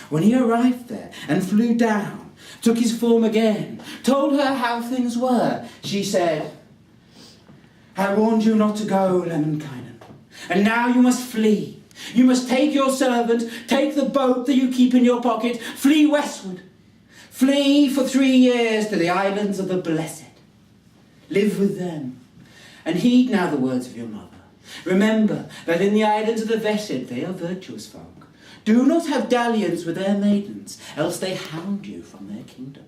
When he arrived there and flew down, took his form again, told her how things were, she said, "I warned you not to go, Lemminkainen, and now you must flee. You must take your servant, take the boat that you keep in your pocket, flee westward. Flee for 3 years to the islands of the blessed. Live with them, and heed now the words of your mother. Remember that in the islands of the blessed they are virtuous folk. Do not have dalliance with their maidens, else they hound you from their kingdom."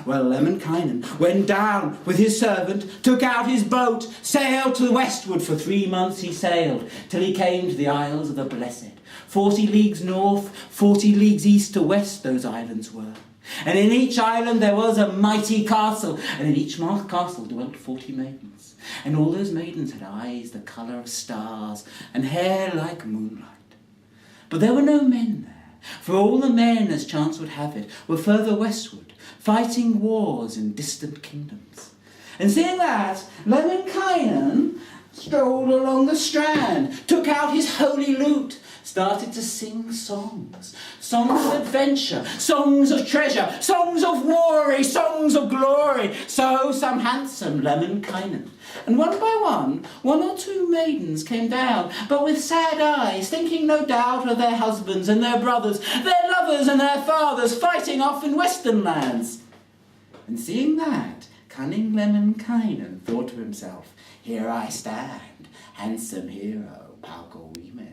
Well, Lemminkainen went down with his servant, took out his boat, sailed to the westward. For 3 months he sailed, till he came to the Isles of the Blessed. 40 leagues north, 40 leagues east to west those islands were. And in each island there was a mighty castle, and in each castle dwelt 40 maidens. And all those maidens had eyes the colour of stars, and hair like moonlight. But there were no men there, for all the men, as chance would have it, were further westward, fighting wars in distant kingdoms. And seeing that, Lemminkainen strolled along the strand, took out his holy lute, started to sing songs. Songs of adventure, songs of treasure, songs of war, songs of glory. So some handsome Lemminkainen. And one by one or two maidens came down, but with sad eyes, thinking no doubt of their husbands and their brothers, their lovers and their fathers, fighting off in western lands. And seeing that, cunning Lemminkainen thought to himself, "Here I stand, handsome hero, Palkowime."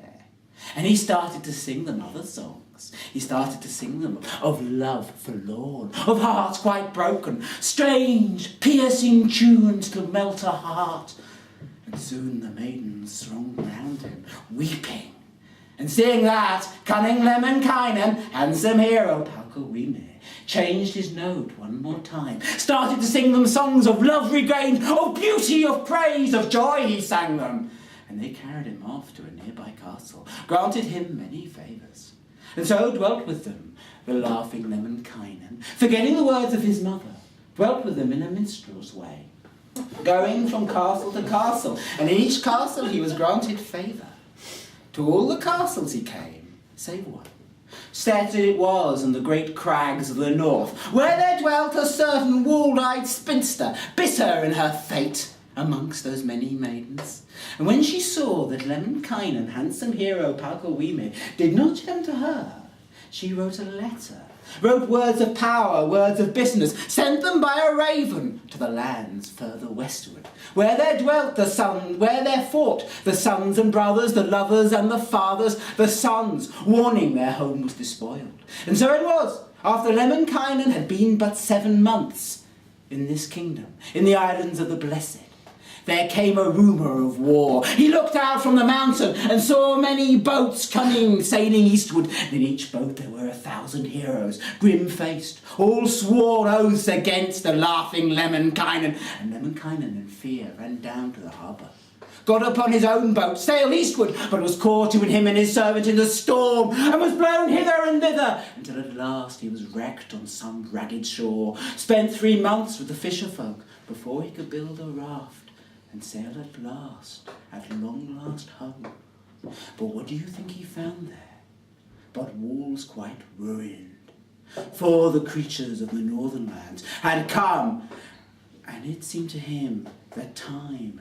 And he started to sing them other songs. He started to sing them of love forlorn, of hearts quite broken, strange, piercing tunes to melt a heart. And soon the maidens thronged round him, weeping. And seeing that, cunning Lemminkainen, handsome hero, Palkowime, changed his note one more time, started to sing them songs of love regained, of beauty, of praise, of joy he sang them. And they carried him off to a nearby castle, granted him many favours. And so dwelt with them the laughing Lemminkainen, forgetting the words of his mother, dwelt with them in a minstrel's way, going from castle to castle, and in each castle he was granted favour. To all the castles he came, save one. Set it was on the great crags of the north, where there dwelt a certain wall-eyed spinster, bitter in her fate amongst those many maidens. And when she saw that Lemminkainen, handsome hero Palkowime, did not come to her, she wrote a letter, wrote words of power, words of business, sent them by a raven to the lands further westward, where there dwelt the sun, where there fought the sons and brothers, the lovers and the fathers, the sons, warning their home was despoiled. And so it was, after Lemminkainen had been but 7 months in this kingdom, in the islands of the blessed, there came a rumour of war. He looked out from the mountain and saw many boats coming, sailing eastward. And in each boat there were 1,000 heroes, grim-faced, all swore oaths against the laughing Lemminkainen. And Lemminkainen in fear ran down to the harbour, got upon his own boat, sailed eastward, but was caught between him and his servant in the storm, and was blown hither and thither, until at last he was wrecked on some ragged shore, spent 3 months with the fisher folk, before he could build a raft, and sailed at long last home. But what do you think he found there? But walls quite ruined. For the creatures of the northern lands had come, and it seemed to him that time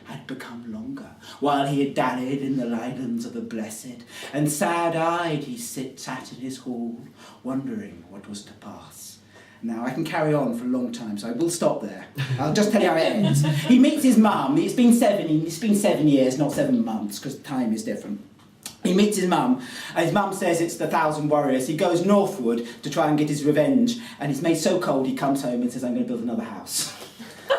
had become longer, while he had dallied in the islands of the blessed, and sad-eyed he sat in his hall, wondering what was to pass. Now, I can carry on for a long time, so I will stop there. I'll just tell you how it ends. He meets his mum. It's been 7 years, not 7 months, because time is different. He meets his mum, and his mum says it's the 1,000 warriors. He goes northward to try and get his revenge, and it's made so cold he comes home and says, "I'm going to build another house."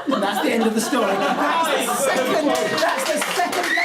And that's the end of the story. That's the second